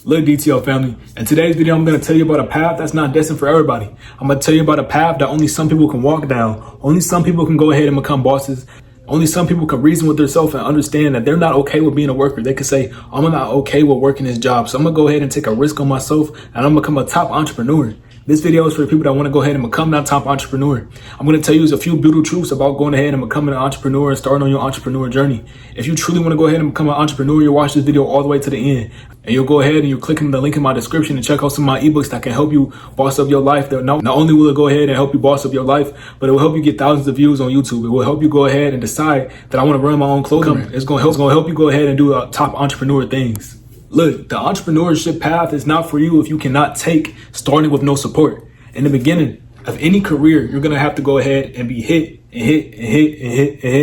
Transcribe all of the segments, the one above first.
Look, DTL family, in today's video, I'm going to tell you about a path that's not destined for everybody. I'm going to tell you about a path that only some people can walk down. Only some people can go ahead and become bosses. Only some people can reason with themselves and understand that they're not okay with being a worker. They can say, I'm not okay with working this job. So I'm going to go ahead and take a risk on myself and I'm going to become a top entrepreneur. This video is for the people that want to go ahead and become that top entrepreneur. I'm going to tell you a few brutal truths about going ahead and becoming an entrepreneur and starting on your entrepreneur journey. If you truly want to go ahead and become an entrepreneur, you'll watch this video all the way to the end. And you'll go ahead and you'll click on the link in my description and check out some of my ebooks that can help you boss up your life. Not only will it go ahead and help you boss up your life, but it will help you get thousands of views on YouTube. It will help you go ahead and decide that I want to run my own clothing brand. It's going to help you go ahead and do top entrepreneur things. Look, the entrepreneurship path is not for you if you cannot take starting with no support. In the beginning of any career, you're going to have to go ahead and be hit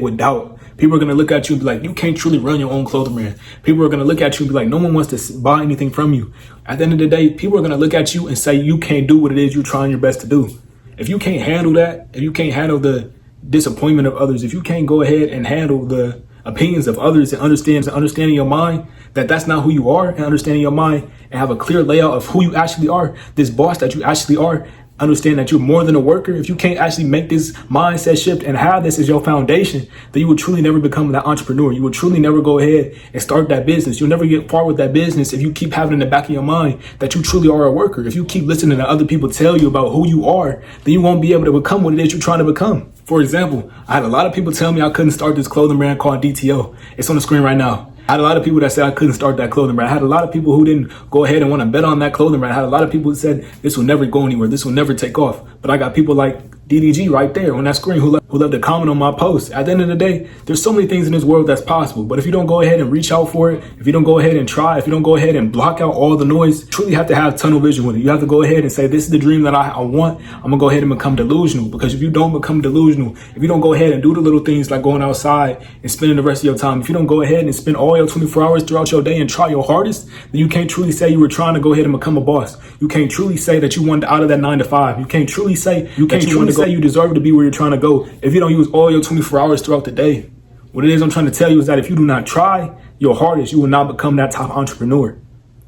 with doubt. People are going to look at you and be like, you can't truly run your own clothing brand. People are going to look at you and be like, no one wants to buy anything from you. At the end of the day, people are going to look at you and say, you can't do what it is you're trying your best to do. If you can't handle that, if you can't handle the disappointment of others, if you can't go ahead and handle the opinions of others and understanding your mind, that's not who you are, and understanding your mind and have a clear layout of who you actually are, this boss that you actually are, understand that you're more than a worker. If you can't actually make this mindset shift and have this as your foundation, then you will truly never become that entrepreneur. You will truly never go ahead and start that business. You'll never get far with that business if you keep having in the back of your mind that you truly are a worker. If you keep listening to other people tell you about who you are, then you won't be able to become what it is you're trying to become. For example, I had a lot of people tell me I couldn't start this clothing brand called DTO. It's on the screen right now. I had a lot of people that said I couldn't start that clothing brand. I had a lot of people who didn't go ahead and want to bet on that clothing brand. I had a lot of people who said this will never go anywhere. This will never take off. But I got people like DDG right there on that screen who love to comment on my post. At the end of the day, there's so many things in this world that's possible. But if you don't go ahead and reach out for it, if you don't go ahead and try, if you don't go ahead and block out all the noise, you truly have to have tunnel vision with it. You have to go ahead and say, this is the dream that I want. I'm going to go ahead and become delusional. Because if you don't become delusional, if you don't go ahead and do the little things like going outside and spending the rest of your time, if you don't go ahead and spend all your 24 hours throughout your day and try your hardest, then you can't truly say you were trying to go ahead and become a boss. You can't truly say that you wanted out of that 9 to 5. You can't truly say you deserve to be where you're trying to go if you don't use all your 24 hours throughout the day. What it is I'm trying to tell you is that if you do not try your hardest, you will not become that top entrepreneur.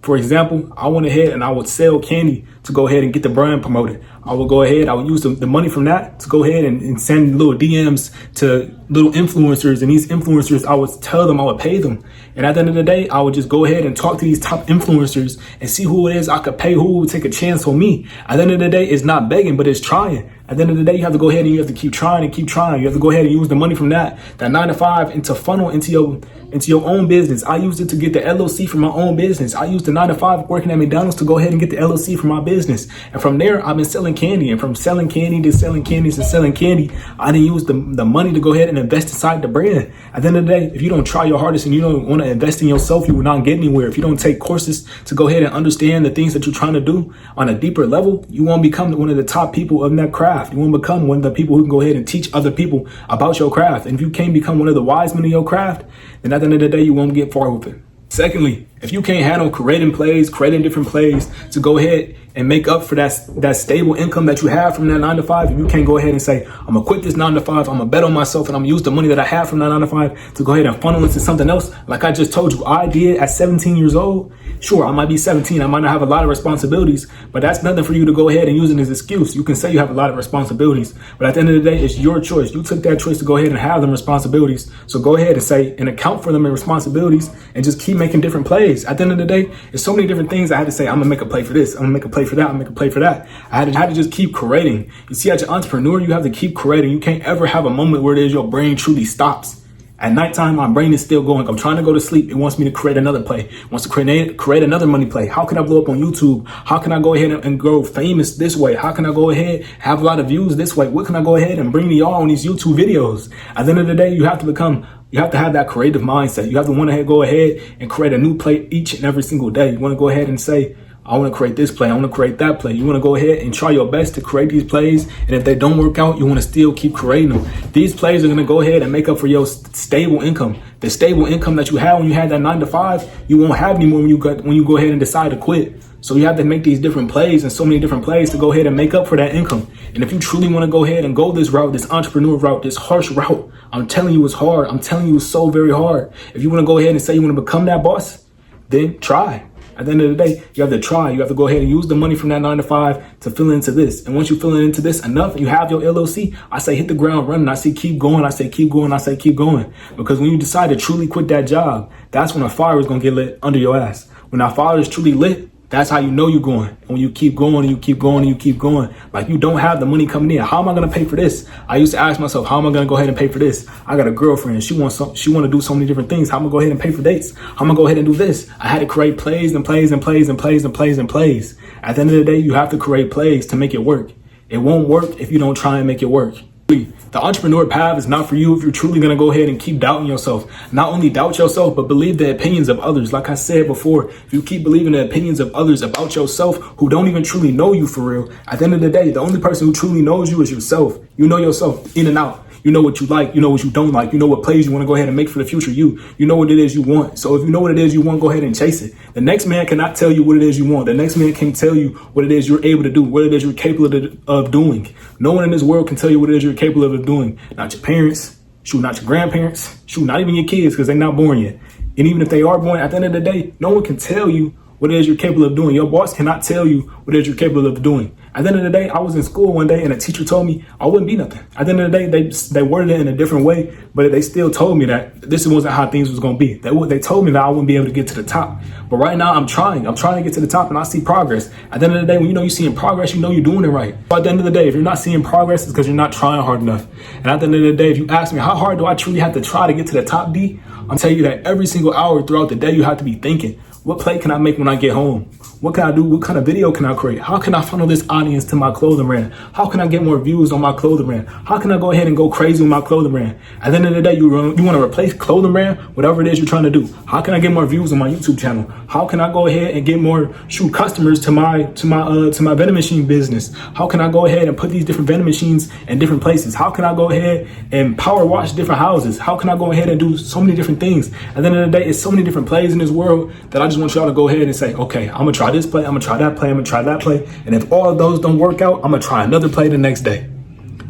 For example, I went ahead and I would sell candy to go ahead and get the brand promoted. I would use the money from that to go ahead and send little DMs to little influencers. And these influencers, I would tell them I would pay them. And at the end of the day, I would just go ahead and talk to these top influencers and see who it is I could pay, who would take a chance on me. At the end of the day, it's not begging, but it's trying. At the end of the day, you have to go ahead and you have to keep trying and keep trying. You have to go ahead and use the money from that 9 to 5 into funnel into your own business. I used it to get the LLC for my own business. I used the 9 to 5 working at McDonald's to go ahead and get the LLC for my business. And from there, I've been selling candy. And from selling candy to selling candy to selling candy, I didn't use the money to go ahead and invest inside the brand. At the end of the day, if you don't try your hardest and you don't want to invest in yourself, you will not get anywhere. If you don't take courses to go ahead and understand the things that you're trying to do on a deeper level, you won't become one of the top people of that craft. You won't become one of the people who can go ahead and teach other people about your craft. And if you can't become one of the wise men of your craft, then at the end of the day, you won't get far with it. Secondly, if you can't handle creating different plays to go ahead and make up for that stable income that you have from that 9 to 5, if you can't go ahead and say, I'm gonna quit this 9 to 5, I'm gonna bet on myself, and I'm gonna use the money that I have from that 9 to 5 to go ahead and funnel into something else, like I just told you I did at 17 years old. Sure, I might be 17, I might not have a lot of responsibilities, but that's nothing for you to go ahead and use it as an excuse. You can say you have a lot of responsibilities, but at the end of the day, it's your choice. You took that choice to go ahead and have them responsibilities. So go ahead and say and account for them and responsibilities and just keep making different plays. At the end of the day, there's so many different things I had to say. I'm gonna make a play for this. I'm gonna make a play for that. I'm gonna make a play for that. I had to just keep creating. You see, as an entrepreneur, you have to keep creating. You can't ever have a moment where it is your brain truly stops. At nighttime, my brain is still going. I'm trying to go to sleep. It wants me to create another play. It wants to create another money play. How can I blow up on YouTube? How can I go ahead and grow famous this way? How can I go ahead have a lot of views this way? What can I go ahead and bring to y'all on these YouTube videos? At the end of the day, you have to have that creative mindset. You have to want to go ahead and create a new play each and every single day. You want to go ahead and say, I want to create this play. I want to create that play. You want to go ahead and try your best to create these plays. And if they don't work out, you want to still keep creating them. These plays are going to go ahead and make up for your stable income. The stable income that you had when you had that 9 to 5, you won't have anymore when you go ahead and decide to quit. So you have to make these different plays and so many different plays to go ahead and make up for that income. And if you truly want to go ahead and go this route, this entrepreneur route, this harsh route, I'm telling you it's hard. I'm telling you it's so very hard. If you want to go ahead and say you want to become that boss, then try. At the end of the day, you have to try. You have to go ahead and use the money from that 9 to 5 to fill into this. And once you fill into this enough and you have your LLC, I say hit the ground running. I say keep going. I say keep going. I say keep going. Because when you decide to truly quit that job, that's when a fire is going to get lit under your ass. When that fire is truly lit, that's how you know you're going. And when you keep going and you keep going and you keep going, like you don't have the money coming in. How am I going to pay for this? I used to ask myself, how am I going to go ahead and pay for this? I got a girlfriend. She want to do so many different things. How am I going to go ahead and pay for dates? How am I going to go ahead and do this? I had to create plays and plays and plays and plays and plays and plays. At the end of the day, you have to create plays to make it work. It won't work if you don't try and make it work. The entrepreneur path is not for you if you're truly going to go ahead and keep doubting yourself. Not only doubt yourself, but believe the opinions of others. Like I said before, if you keep believing the opinions of others about yourself who don't even truly know you for real, at the end of the day, the only person who truly knows you is yourself. You know yourself in and out. You know what you like. You know what you don't like. You know what plays you want to go ahead and make for the future. You know what it is you want. So if you know what it is you want, go ahead and chase it. The next man cannot tell you what it is you want. The next man can tell you what it is you're able to do, what it is you're capable of doing. No one in this world can tell you what it is you're capable of doing. Not your parents, not your grandparents, not even your kids, because they're not born yet. And even if they are born, at the end of the day, no one can tell you what it is you're capable of doing. Your boss cannot tell you what it is you're capable of doing. At the end of the day, I was in school one day and a teacher told me I wouldn't be nothing. At the end of the day, they worded it in a different way, but they still told me that this wasn't how things was going to be. They told me that I wouldn't be able to get to the top. But right now I'm trying to get to the top and I see progress. At the end of the day, when you're seeing progress, you know you're doing it right. But at the end of the day, if you're not seeing progress, it's because you're not trying hard enough. And at the end of the day, if you ask me, how hard do I truly have to try to get to the top, D? I'll tell you that every single hour throughout the day, you have to be thinking, what play can I make when I get home? What can I do? What kind of video can I create? How can I funnel this audience to my clothing brand? How can I get more views on my clothing brand? How can I go ahead and go crazy with my clothing brand? At the end of the day, you want to replace clothing brand, whatever it is you're trying to do. How can I get more views on my YouTube channel? How can I go ahead and get more customers to my vending machine business? How can I go ahead and put these different vending machines in different places? How can I go ahead and power wash different houses? How can I go ahead and do so many different things? At the end of the day, it's so many different plays in this world that I just want y'all to go ahead and say, okay, I'm gonna try this play, I'm gonna try that play, I'm gonna try that play. And if all of those don't work out, I'm gonna try another play the next day.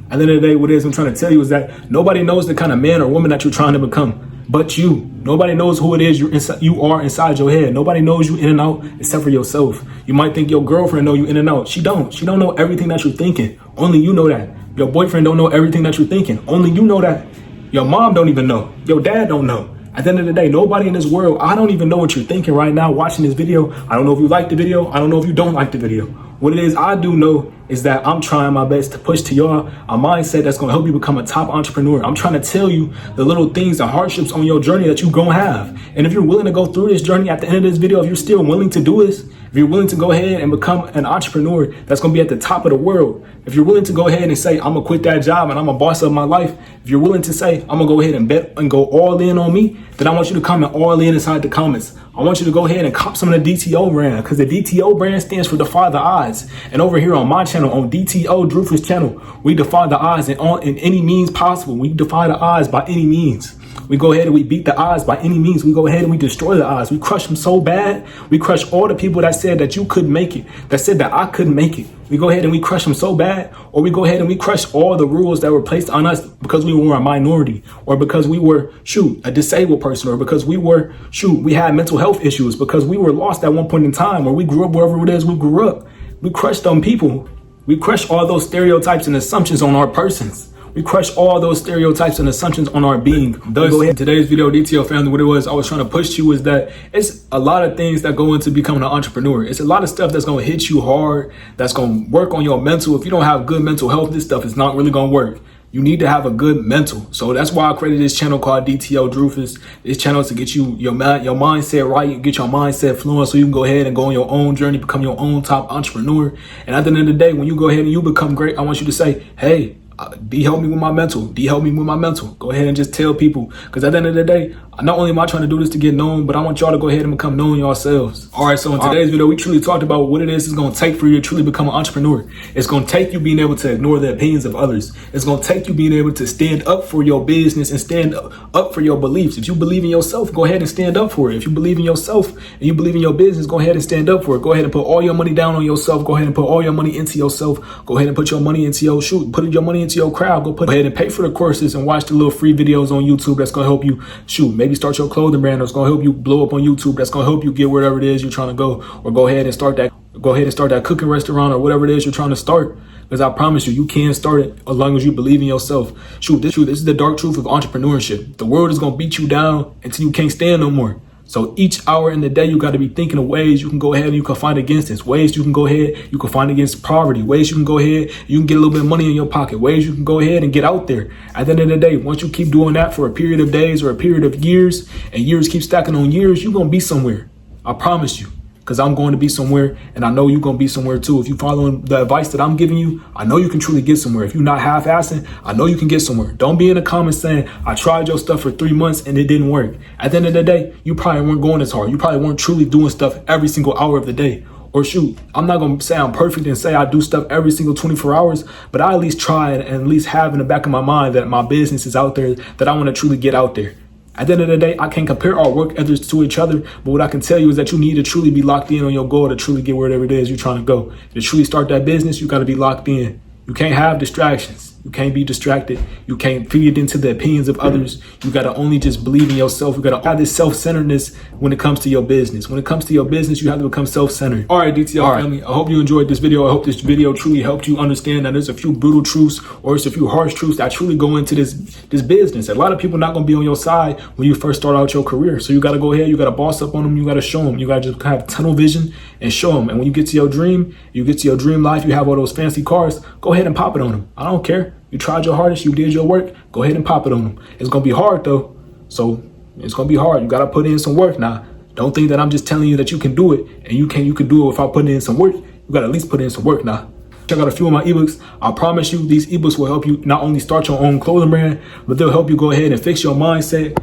At the end of the day, what it is I'm trying to tell you is that nobody knows the kind of man or woman that you're trying to become but you. Nobody knows who it is you are inside your head. Nobody knows you in and out except for yourself. You might think your girlfriend know you in and out. She don't know everything that you're thinking. Only you know that. Your boyfriend don't know everything that you're thinking. Only you know that. Your mom don't even know. Your dad don't know. At the end of the day, nobody in this world, I don't even know what you're thinking right now watching this video. I don't know if you like the video. I don't know if you don't like the video. What it is I do know is that I'm trying my best to push to y'all a mindset that's going to help you become a top entrepreneur. I'm trying to tell you the little things, the hardships on your journey that you're going to have. And if you're willing to go through this journey at the end of this video, if you're still willing to do this, if you're willing to go ahead and become an entrepreneur that's going to be at the top of the world, if you're willing to go ahead and say, I'm going to quit that job and I'm a boss of my life, if you're willing to say, I'm going to go ahead and bet and go all in on me, then I want you to comment all in inside the comments. I want you to go ahead and cop some of the DTO brand, because the DTO brand stands for Defy the Odds. And over here on my channel, on DTO Drufus channel, we defy the odds in any means possible. We defy the odds by any means. We go ahead and we beat the odds by any means. We go ahead and we destroy the odds. We crush them so bad. We crush all the people that said that you couldn't make it, that said that I couldn't make it. We go ahead and we crush them so bad, or we go ahead and we crush all the rules that were placed on us because we were a minority, or because we were, a disabled person, or because we were, we had mental health issues, because we were lost at one point in time, or we grew up wherever it is we grew up. We crushed them people. We crush all those stereotypes and assumptions on our persons. We crush all those stereotypes and assumptions on our being. Thus, go ahead. Today's video, DTO family, what it was I was trying to push to you is that it's a lot of things that go into becoming an entrepreneur. It's a lot of stuff that's going to hit you hard, that's going to work on your mental. If you don't have good mental health, this stuff is not really going to work. You need to have a good mental. So that's why I created this channel called DTO Drufus. This channel is to get you your mindset right, get your mindset flowing so you can go ahead and go on your own journey, become your own top entrepreneur. And at the end of the day, when you go ahead and you become great, I want you to say, hey, D, help me with my mental. D, help me with my mental. Go ahead and just tell people. Because at the end of the day, not only am I trying to do this to get known, but I want y'all to go ahead and become known yourselves. All right, so in today's video, we truly talked about what it is it's going to take for you to truly become an entrepreneur. It's going to take you being able to ignore the opinions of others. It's going to take you being able to stand up for your business and stand up for your beliefs. If you believe in yourself, go ahead and stand up for it. If you believe in yourself and you believe in your business, go ahead and stand up for it. Go ahead and put all your money down on yourself. Go ahead and put all your money into yourself. Go ahead and put your money into your into your craft, go ahead and pay for the courses and watch the little free videos on YouTube that's gonna help you maybe start your clothing brand, that's gonna help you blow up on YouTube, that's gonna help you get wherever it is you're trying to go, or go ahead and start that cooking restaurant or whatever it is you're trying to start. Because I promise you, you can start it as long as you believe in yourself. This is the dark truth of entrepreneurship. The world is gonna beat you down until you can't stand no more. So each hour in the day, you got to be thinking of ways you can go ahead and you can find against this, ways you can go ahead, you can find against poverty, ways you can go ahead, you can get a little bit of money in your pocket, ways you can go ahead and get out there. At the end of the day, once you keep doing that for a period of days or a period of years, and years keep stacking on years, you're going to be somewhere. I promise you. Because I'm going to be somewhere, and I know you're going to be somewhere too. If you're following the advice that I'm giving you, I know you can truly get somewhere. If you're not half-assing, I know you can get somewhere. Don't be in the comments saying, I tried your stuff for 3 months and it didn't work. At the end of the day, you probably weren't going as hard. You probably weren't truly doing stuff every single hour of the day. Or I'm not going to say I'm perfect and say I do stuff every single 24 hours, but I at least try and at least have in the back of my mind that my business is out there, that I want to truly get out there. At the end of the day, I can't compare our work ethics to each other, but what I can tell you is that you need to truly be locked in on your goal to truly get wherever it is you're trying to go. To truly start that business, you got to be locked in. You can't have distractions. You can't be distracted. You can't feed into the opinions of others. You got to only just believe in yourself. You got to have this self-centeredness when it comes to your business. When it comes to your business, you have to become self-centered. All right, DTL family, I hope you enjoyed this video. I hope this video truly helped you understand that there's a few brutal truths or it's a few harsh truths that truly go into this business. A lot of people not going to be on your side when you first start out your career. So you got to go ahead. You got to boss up on them. You got to show them. You got to just have tunnel vision and show them. And when you get to your dream life, you have all those fancy cars, go ahead and pop it on them. I don't care. You tried your hardest, you did your work, go ahead and pop it on them. It's going to be hard though. So it's going to be hard. You got to put in some work. Now, don't think that I'm just telling you that you can do it and you can do it without putting in some work. You got to at least put in some work now. Check out a few of my ebooks. I promise you these ebooks will help you not only start your own clothing brand, but they'll help you go ahead and fix your mindset.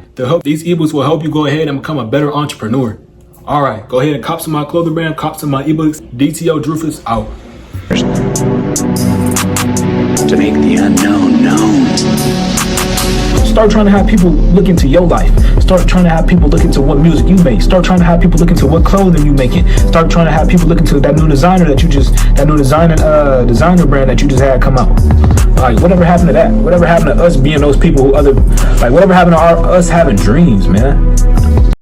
These ebooks will help you go ahead and become a better entrepreneur. All right, go ahead and cop some of my clothing brand, cop some of my ebooks. DTL Drufus out. To make the unknown known. Start trying to have people look into your life. Start trying to have people look into what music you make. Start trying to have people look into what clothing you making. Start trying to have people look into that new designer designer brand that you just had come out. Like, whatever happened to that? Whatever happened to us being those people whatever happened to us having dreams, man?